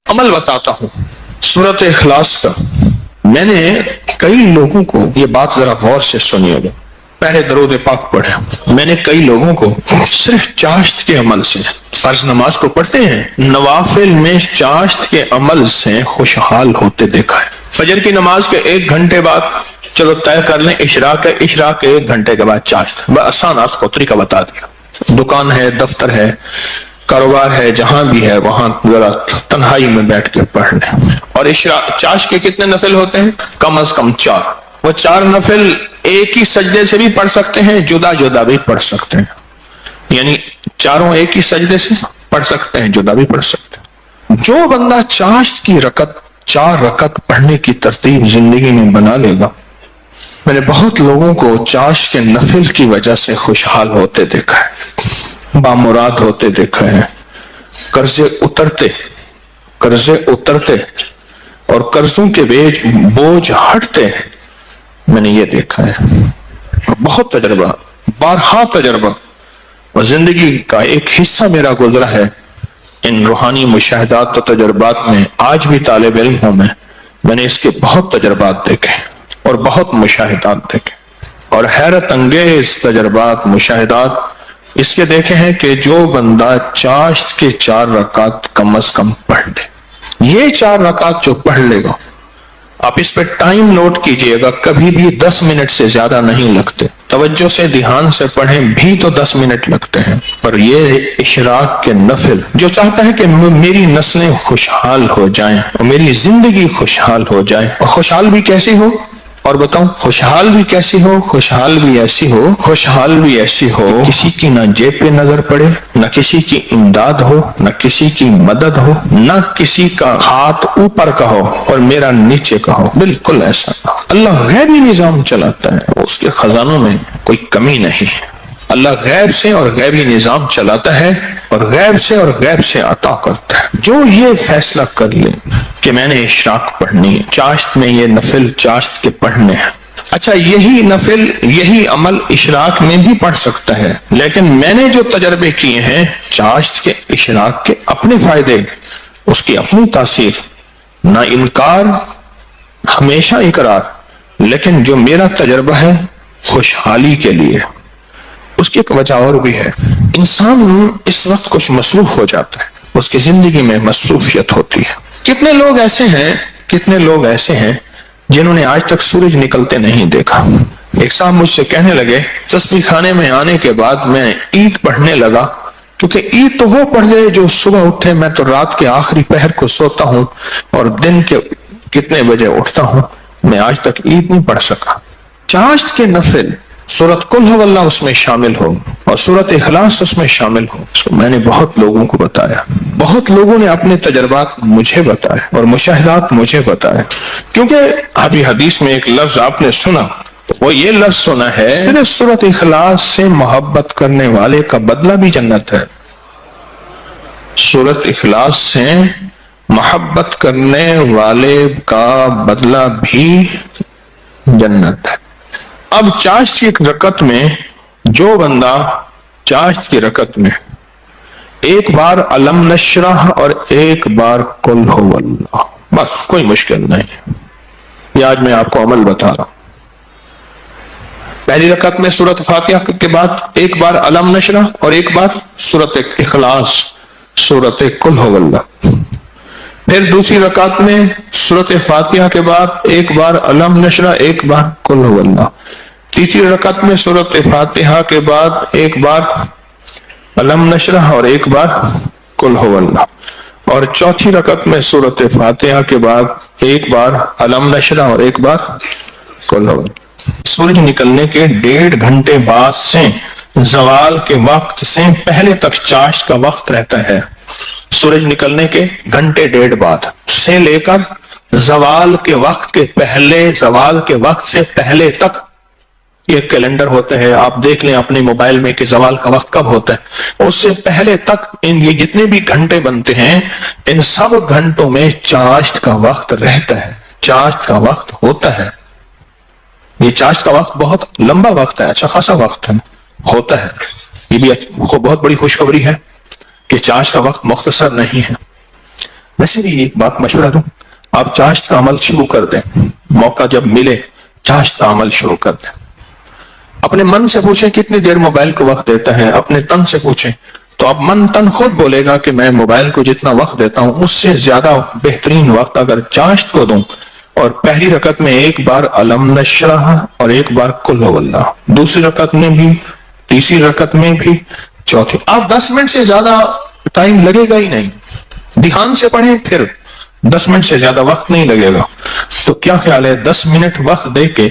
عمل بتاتا ہوں سورۃ اخلاص کا. میں نے کئی لوگوں کو، یہ بات ذرا غور سے سنیے گا، پہلے درود پاک پڑھے. میں نے کئی لوگوں کو صرف چاشت کے عمل سے، فرض نماز کو پڑھتے ہیں، نوافل میں چاشت کے عمل سے خوشحال ہوتے دیکھا ہے. فجر کی نماز کے 1 گھنٹے بعد چلو طے کر لیں اشراق ہے، اشراق کے 1 گھنٹے کے بعد چاشت. آسان آپ کو طریقہ بتا دیا. دکان ہے، دفتر ہے، کاروبار ہے، جہاں بھی ہے وہاں ذرا تنہائی میں بیٹھ کے پڑھ لیں. اور چاشت کے کتنے نفل ہوتے ہیں؟ کم از کم 4. وہ 4 نفل ایک ہی سجدے سے بھی پڑھ سکتے ہیں، جدا جدا بھی پڑھ سکتے ہیں. یعنی چاروں ایک ہی سجدے سے پڑھ سکتے ہیں، جدا بھی پڑھ سکتے ہیں. جو بندہ چاشت کی 4 رکعت پڑھنے کی ترتیب زندگی میں بنا لے گا، میں نے بہت لوگوں کو چاشت کے نفل کی وجہ سے خوشحال ہوتے دیکھا ہے، بامراد ہوتے دیکھا ہے، قرضے اترتے اور قرضوں کے بوجھ ہٹتے، میں نے یہ دیکھا ہے. بہت تجربہ، بارہا تجربہ، اور زندگی کا ایک حصہ میرا گزرا ہے ان روحانی مشاہدات و تجربات میں. آج بھی طالب علم ہوں میں نے اس کے بہت تجربات دیکھے اور بہت مشاہدات دیکھے، اور حیرت انگیز تجربات، مشاہدات اس کے دیکھے ہیں کہ جو بندہ چاشت کے 4 رکعت کم از کم پڑھ لے، یہ 4 رکعت جو پڑھ لے گا، آپ اس پہ ٹائم نوٹ کیجئے گا، کبھی بھی 10 منٹ سے زیادہ نہیں لگتے. توجہ سے دھیان سے پڑھیں بھی تو 10 منٹ لگتے ہیں. پر یہ اشراق کے نفل، جو چاہتا ہے کہ میری نسلیں خوشحال ہو جائیں اور میری زندگی خوشحال ہو جائے، اور خوشحال بھی کیسی ہو، اور بتاؤں خوشحال بھی کیسی ہو، خوشحال بھی ایسی ہو کہ کسی کی نہ جیب پہ نظر پڑے، نہ کسی کی امداد ہو، نہ کسی کی مدد ہو، نہ کسی کا ہاتھ اوپر کا ہو اور میرا نیچے کا ہو. بالکل ایسا نہ. اللہ غیبی نظام چلاتا ہے، اس کے خزانوں میں کوئی کمی نہیں ہے. اللہ غیب سے اور غیبی نظام چلاتا ہے اور غیب سے عطا کرتا ہے. جو یہ فیصلہ کر لے کہ میں نے اشراق پڑھنی ہے، چاشت میں یہ نفل چاشت کے پڑھنے ہیں. اچھا، یہی نفل، یہی عمل اشراق میں بھی پڑھ سکتا ہے، لیکن میں نے جو تجربے کیے ہیں چاشت کے، اشراق کے اپنے فائدے، اس کی اپنی تاثیر، نہ انکار، ہمیشہ اقرار. لیکن جو میرا تجربہ ہے خوشحالی کے لیے، اس کی ایک وجہ اور بھی ہے. انسان اس وقت کچھ مصروف ہو جاتا ہے، اس کی زندگی میں مصروفیت ہوتی ہے. کتنے لوگ ایسے ہیں جنہوں نے آج تک سورج نکلتے نہیں دیکھا. ایک صاحب مجھ سے کہنے لگے تسبیح خانے میں آنے کے بعد میں عید پڑھنے لگا، کیونکہ عید تو وہ پڑھ لے جو صبح اٹھے، میں تو رات کے آخری پہر کو سوتا ہوں اور دن کے کتنے بجے اٹھتا ہوں، میں آج تک عید نہیں پڑھ سکا. چاشت کے نفل سورۃ قل هو اللہ اس میں شامل ہو اور سورۃ اخلاص اس میں شامل ہو. میں نے بہت لوگوں کو بتایا، بہت لوگوں نے اپنے تجربات مجھے بتائے اور مشاہدات مجھے بتائے. کیونکہ ابھی حدیث میں ایک لفظ آپ نے سنا، وہ یہ لفظ سنا ہے صرف سورۃ اخلاص سے محبت کرنے والے کا بدلہ بھی جنت ہے. سورۃ اخلاص سے محبت کرنے والے کا بدلہ بھی جنت ہے. اب چاشت کی ایک رکعت میں جو بندہ چاشت کی رکعت میں ایک بار علم نشرح اور ایک بار قل هو اللہ، بس کوئی مشکل نہیں. یہ آج میں آپ کو عمل بتا رہا ہوں. پہلی رکعت میں سورۃ فاتحہ کے بعد ایک بار علم نشرح اور ایک بار سورۃ اخلاص، سورۃ قل هو اللہ. پھر دوسری رکعت میں سورۃ فاتحہ کے بعد ایک بار علم نشرح، ایک بار قل هو اللہ. تیسری رکعت میں سورۃ فاتحہ کے بعد ایک بار علم نشرح اور ایک بار قل هو اللہ. اور چوتھی رکعت میں سورۃ فاتحہ کے بعد ایک بار علم نشرح اور ایک بار قل هو اللہ. سورج نکلنے کے 1.5 گھنٹے بعد سے زوال کے وقت سے پہلے تک چاشت کا وقت رہتا ہے. سورج نکلنے کے 1.5 گھنٹے بعد سے لے کر زوال کے وقت کے پہلے، زوال کے وقت سے پہلے تک یہ کیلنڈر ہوتا ہے، آپ دیکھ لیں اپنے موبائل میں کہ زوال کا وقت کب ہوتا ہے. اس سے پہلے تک یہ جتنے بھی گھنٹے بنتے ہیں ان سب گھنٹوں میں چاشت کا وقت رہتا ہے، چاشت کا وقت ہوتا ہے. یہ چاشت کا وقت بہت لمبا وقت ہے، اچھا خاصا وقت ہے، ہوتا ہے. یہ بھی بہت بڑی خوشخبری ہے کہ چاشت کا وقت مختصر نہیں ہے. ویسے بھی ایک بات مشورہ دوں، آپ چاشت کا عمل شروع کر دیں، موقع جب ملے چاشت کا عمل شروع کر دیں۔ اپنے من سے پوچھیں کتنی دیر موبائل کو وقت دیتا ہے، اپنے تن سے پوچھیں تو اب من تن خود بولے گا کہ میں موبائل کو جتنا وقت دیتا ہوں اس سے زیادہ بہترین وقت اگر چاشت کو دوں، اور پہلی رکعت میں ایک بار علم نشرح اور ایک بار قل هو اللہ، دوسری رکعت میں بھی، تیسری رکعت میں بھی، چوتھی، آپ 10 منٹ سے زیادہ ٹائم لگے گا ہی نہیں، دھیان سے پڑھیں پھر 10 منٹ سے زیادہ وقت نہیں لگے گا۔ تو کیا خیال ہے 10 منٹ وقت دے کے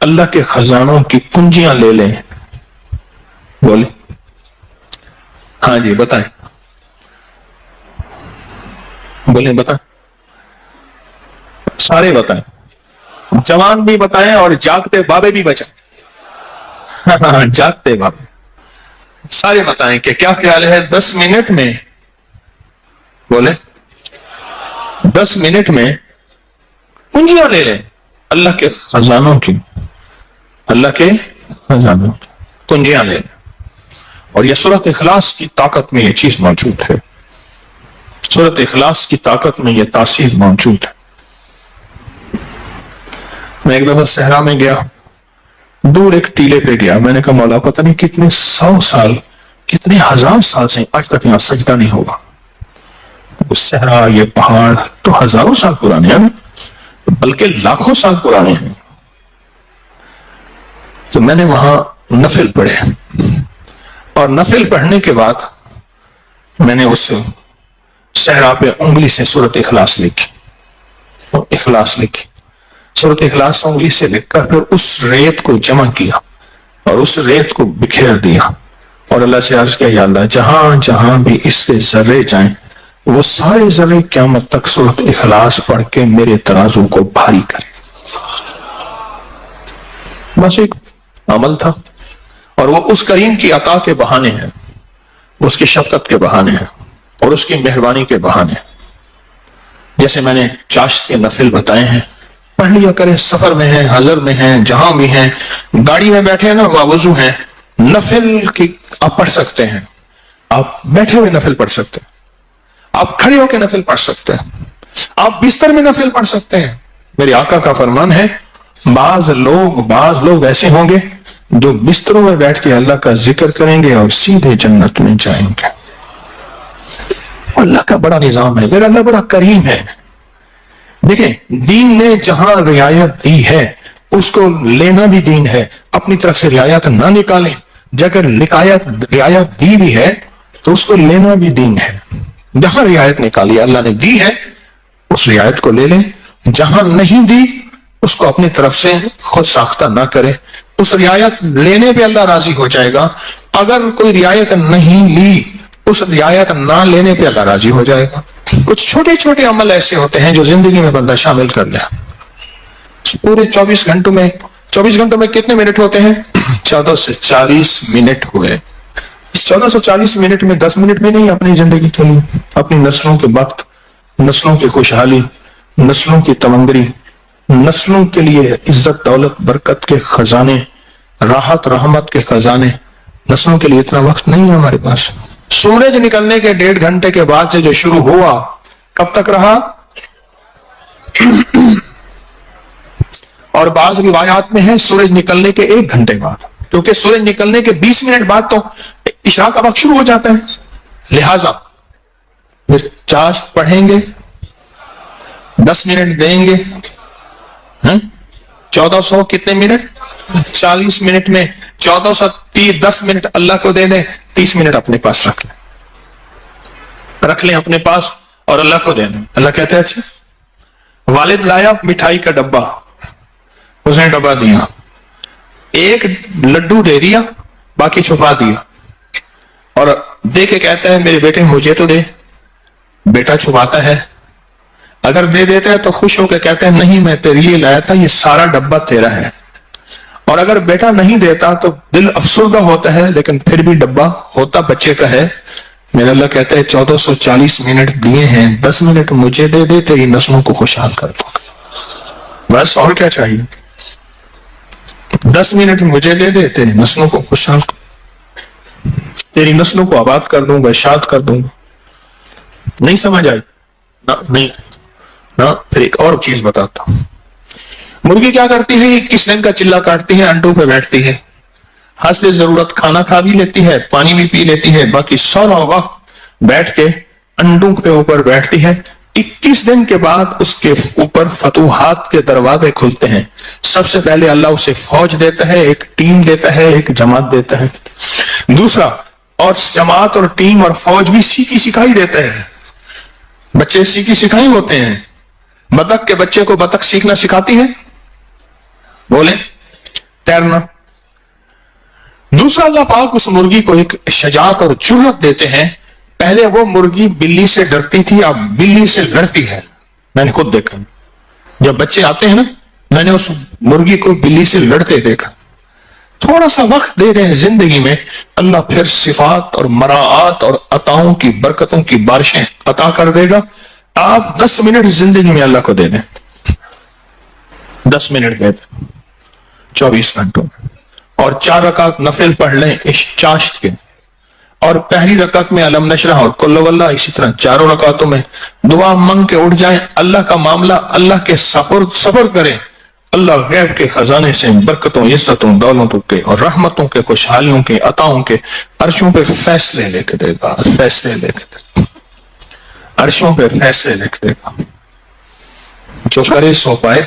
اللہ کے خزانوں کی کنجیاں لے لیں؟ بولیں، ہاں جی بتائیں، بولیں بتائیں، سارے بتائیں، جوان بھی بتائیں اور جاگتے بابے بھی بچائیں، جاگتے بابے سارے بتائیں کہ کیا خیال ہے 10 منٹ میں، بولیں 10 منٹ میں کنجیاں لے لیں اللہ کے خزانوں کی، اللہ کے خزانوں کی کنجیاں لے لیں۔ اور یہ سورۃ اخلاص کی طاقت میں یہ چیز موجود ہے، سورۃ اخلاص کی طاقت میں یہ تاثیر موجود ہے۔ میں ایک دفعہ صحرا میں گیا، دور ایک ٹیلے پہ گیا، میں نے کہا مولا پتہ نہیں کتنے 100 سال کتنے 1000 سال سے آج تک یہاں سجدہ نہیں ہوا، وہ صحرا یہ پہاڑ تو ہزاروں سال پرانے ہیں، بلکہ لاکھوں سال پرانے ہیں۔ تو میں نے وہاں نفل پڑھے، اور نفل پڑھنے کے بعد میں نے اس صحرا پہ انگلی سے سورۃ اخلاص لکھی، اخلاص لکھی، سورۃ اخلاص انگلی سے لکھ کر پھر اس ریت کو جمع کیا اور اس ریت کو بکھیر دیا، اور اللہ سے عرض کیا یا اللہ جہاں جہاں بھی اس کے ذرے جائیں وہ سارے ذرے قیامت تک سورۃ اخلاص پڑھ کے میرے ترازو کو بھاری کرے۔ بس ایک عمل تھا، اور وہ اس کریم کی عطا کے بہانے ہیں، اس کی شفقت کے بہانے ہیں، اور اس کی مہربانی کے بہانے ہیں۔ جیسے میں نے چاشت کے نفل بتائے ہیں، پڑھ لیا کریں، سفر میں ہیں، حضر میں ہیں، جہاں بھی ہیں، گاڑی میں بیٹھے ہیں نا باوضو ہیں، نفل کی آپ پڑھ سکتے ہیں، آپ بیٹھے ہوئے نفل پڑھ سکتے ہیں، آپ کھڑے ہو کے نفل پڑھ سکتے ہیں، آپ بستر میں نفل پڑھ سکتے ہیں۔ میرے آقا کا فرمان ہے بعض لوگ ایسے ہوں گے جو بستروں میں بیٹھ کے اللہ کا ذکر کریں گے اور سیدھے جنت میں جائیں گے۔ اللہ کا بڑا نظام ہے، میرا اللہ بڑا کریم ہے۔ دیکھیں دین نے جہاں رعایت دی ہے اس کو لینا بھی دین ہے، اپنی طرف سے رعایت نہ نکالیں، اگر رعایت دی بھی ہے تو اس کو لینا بھی دین ہے۔ جہاں رعایت نکالی اللہ نے دی ہے اس رعایت کو لے لیں، جہاں نہیں دی اس کو اپنی طرف سے خود ساختہ نہ کرے، اس رعایت لینے پہ اللہ راضی ہو جائے گا، اگر کوئی رعایت نہیں لی اس رعایت نہ لینے پہ اللہ راضی ہو جائے گا۔ کچھ چھوٹے چھوٹے عمل ایسے ہوتے ہیں جو زندگی میں بندہ شامل کر لے۔ پورے 24 گھنٹوں میں کتنے منٹ ہوتے ہیں؟ 14 سے 40 منٹ ہوئے۔ اس 14 سے 40 منٹ میں 10 منٹ میں نہیں، اپنی زندگی کے لیے، اپنی نسلوں کے وقت، نسلوں کی خوشحالی، نسلوں کی تمنگری، نسلوں کے لیے عزت دولت برکت کے خزانے، راحت رحمت کے خزانے، نسلوں کے لیے اتنا وقت نہیں ہے ہمارے پاس۔ سورج نکلنے کے 1.5 گھنٹے کے بعد سے جو شروع ہوا کب تک رہا؟ اور بعض روایات میں ہے سورج نکلنے کے 1 گھنٹے بعد، کیونکہ سورج نکلنے کے 20 منٹ بعد تو عشاء کا وقت شروع ہو جاتا ہے، لہذا پھر چاشت پڑھیں گے، 10 منٹ دیں گے، 1400 کتنے منٹ؟ 40 منٹ میں 1410 منٹ اللہ کو دے دیں، 30 منٹ اپنے پاس رکھ لیں اپنے پاس اور اللہ کو دے دیں۔ اللہ کہتے ہیں اچھا والد لایا مٹھائی کا ڈبہ، اس نے ڈبہ دیا، ایک لڈو دے دیا، باقی چھپا دیا، اور دے کے کہتا ہے میرے بیٹے مجھے تو دے۔ بیٹا چھپاتا ہے، اگر دے دیتا ہے تو خوش ہو کے کہتے ہیں نہیں میں تیرے لیے لایا تھا، یہ سارا ڈبہ تیرا ہے، اور اگر بیٹا نہیں دیتا تو دل افسردہ ہوتا ہے، لیکن پھر بھی ڈبہ ہوتا بچے کا ہے۔ میرا اللہ کہتا ہے 1440 منٹ دیے ہیں، 10 منٹ مجھے دے دے، تیری نسلوں کو خوشحال کر دوں گا، بس اور کیا چاہیے؟ 10 منٹ مجھے دے دے، تیری نسلوں کو خوشحال تیری نسلوں کو آباد کر دوں گا، ارشاد کر دوں گا۔ نہیں سمجھ آئی؟ نہیں نا، پھر ایک اور چیز بتاتا ہوں. مرغی کیا کرتی ہے؟ 21 دن کا چلا کاٹتی ہے، انڈوں پہ بیٹھتی ہے، حسب ضرورت کھانا کھا بھی لیتی ہے، پانی بھی پی لیتی ہے، باقی سارا وقت بیٹھ کے انڈوں کے اوپر بیٹھتی ہے. 21 دن کے بعد اس کے اوپر فتوحات کے دروازے کھلتے ہیں. سب سے پہلے اللہ اسے فوج دیتا ہے، ایک ٹیم دیتا ہے، ایک جماعت دیتا ہے. دوسرا، اور جماعت اور ٹیم اور فوج بھی سیکھی سکھائی دیتا ہے. بچے سیکھی سکھائی ہوتے ہیں. بطخ کے بچے کو بطخ سیکھنا سکھاتی ہے، بولیں تیرنا. دوسرا، اللہ پاک اس مرغی کو ایک شجاعت اور جرأت دیتے ہیں. پہلے وہ مرغی بلی سے ڈرتی تھی، اب بلی سے لڑتی ہے. میں نے خود دیکھا، جب بچے آتے ہیں نا، میں نے اس مرغی کو بلی سے لڑتے دیکھا. تھوڑا سا وقت دے رہے ہیں زندگی میں، اللہ پھر صفات اور مراعات اور عطاؤں کی برکتوں کی بارشیں عطا کر دے گا. آپ 10 منٹ زندگی میں اللہ کو دے دیں، 10 منٹ دے دیں 24 گھنٹوں میں، اور 4 رکعت نفل پڑھ لیں چاشت کے، اور پہلی رکعت میں علم نشرح اور کل واللہ، اسی طرح 4 رکعتوں میں دعا مانگ کے اٹھ جائیں. اللہ کا معاملہ اللہ کے سفر کریں. اللہ غیب کے خزانے سے برکتوں، عزتوں، دولتوں کے اور رحمتوں کے، خوشحالیوں کے، عطاؤں کے عرشوں پہ فیصلے لے کے دے گا. فیصلے لے کے دے گا، عرشوں پہ فیصلے لے کے دے گا. جو کرے سو پائے.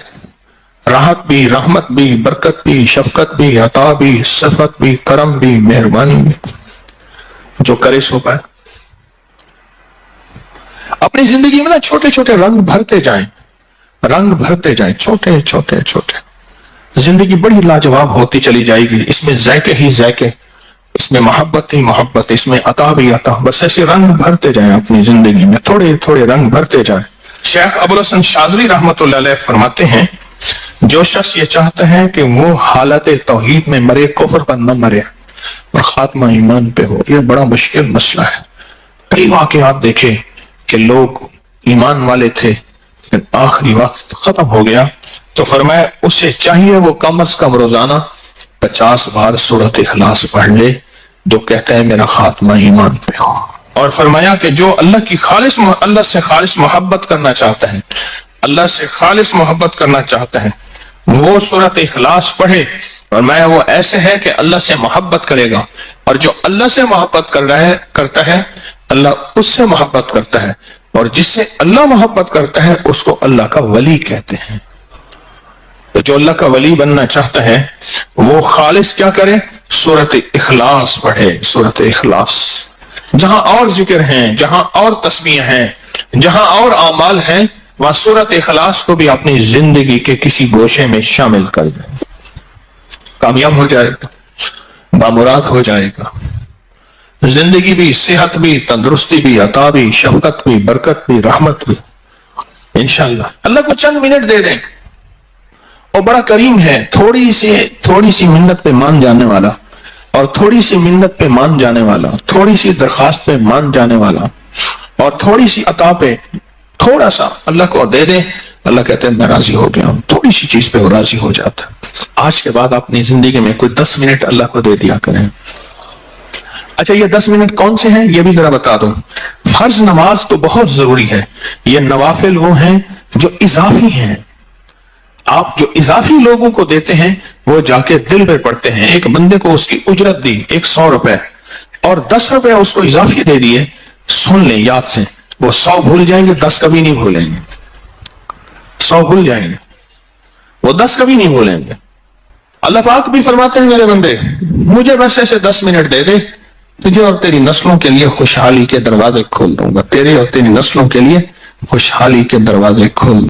راحت بھی، رحمت بھی، برکت بھی، شفقت بھی، عطا بھی، صفت بھی، کرم بھی، مہربانی بھی. جو کرے سو پائے. اپنی زندگی میں نا چھوٹے چھوٹے رنگ بھرتے جائیں، رنگ بھرتے جائیں، چھوٹے چھوٹے چھوٹے. زندگی بڑی لاجواب ہوتی چلی جائے گی. اس میں ذائقے ہی ذائقے، اس میں محبت ہی محبت، اس میں عطا بھی عطا. بس ایسے رنگ بھرتے جائیں اپنی زندگی میں، تھوڑے تھوڑے رنگ بھرتے جائیں. شیخ ابوالحسن شاذلی رحمۃ اللہ علیہ فرماتے ہیں، جو شخص یہ چاہتا ہے کہ وہ حالت توحید میں مرے، کفر پر نہ مرے اور خاتمہ ایمان پہ ہو، یہ بڑا مشکل مسئلہ ہے. کئی واقعات دیکھے کہ لوگ ایمان والے تھے، آخری وقت ختم ہو گیا، تو فرمایا اسے چاہیے وہ کم از کم روزانہ 50 بار سورۃ اخلاص پڑھ لے، جو کہتا ہے میرا خاتمہ ایمان پہ ہو. اور فرمایا کہ جو اللہ سے خالص محبت کرنا چاہتا ہے، اللہ سے خالص محبت کرنا چاہتا ہے، وہ سورۃ اخلاص پڑھے. اور میں وہ ایسے ہے کہ اللہ سے محبت کرے گا، اور جو اللہ سے محبت کرتا ہے اللہ اس سے محبت کرتا ہے، اور جس سے اللہ محبت کرتا ہے اس کو اللہ کا ولی کہتے ہیں. تو جو اللہ کا ولی بننا چاہتا ہے وہ خالص کیا کرے؟ سورۃ اخلاص پڑھے. سورۃ اخلاص، جہاں اور ذکر ہیں، جہاں اور تسبیح ہیں، جہاں اور اعمال ہیں، وہاں سورۃ اخلاص کو بھی اپنی زندگی کے کسی گوشے میں شامل کر دیں. کامیاب ہو جائے گا، بامراد ہو جائے گا. زندگی بھی، صحت بھی، تندرستی بھی، عطا بھی، شفقت بھی، برکت بھی، رحمت بھی انشاءاللہ. اللہ کو چند منٹ دے دیں، اور بڑا کریم ہے. تھوڑی سی منت پہ مان جانے والا، اور تھوڑی سی منت پہ مان جانے والا، تھوڑی سی درخواست پہ مان جانے والا، اور تھوڑی سی عطا پہ تھوڑا سا اللہ کو دے دیں، اللہ کہتے ہیں میں راضی ہو گیا ہوں. تھوڑی سی چیز پہ وہ راضی ہو جاتا ہے. آج کے بعد اپنی زندگی میں کوئی 10 منٹ اللہ کو دے دیا کریں. اچھا، یہ 10 منٹ کون سے ہیں یہ بھی ذرا بتا دو. فرض نماز تو بہت ضروری ہے، یہ نوافل وہ ہیں جو اضافی ہیں. آپ جو اضافی لوگوں کو دیتے ہیں وہ جا کے دل پہ پڑتے ہیں. ایک بندے کو اس کی اجرت دی 100 روپے، اور 10 روپے اس کو اضافی دے دیے. سن لیں یاد سے، وہ 100 بھول جائیں گے، 10 کبھی نہیں بھولیں گے. 100 بھول جائیں گے، وہ 10 کبھی نہیں بھولیں گے. اللہ پاک بھی فرماتے ہیں میرے بندے مجھے بس ایسے 10 منٹ دے دے، تجھے اور تیری نسلوں کے لیے خوشحالی کے دروازے کھول دوں گا. تیرے اور تیری نسلوں کے لیے خوشحالی کے دروازے کھول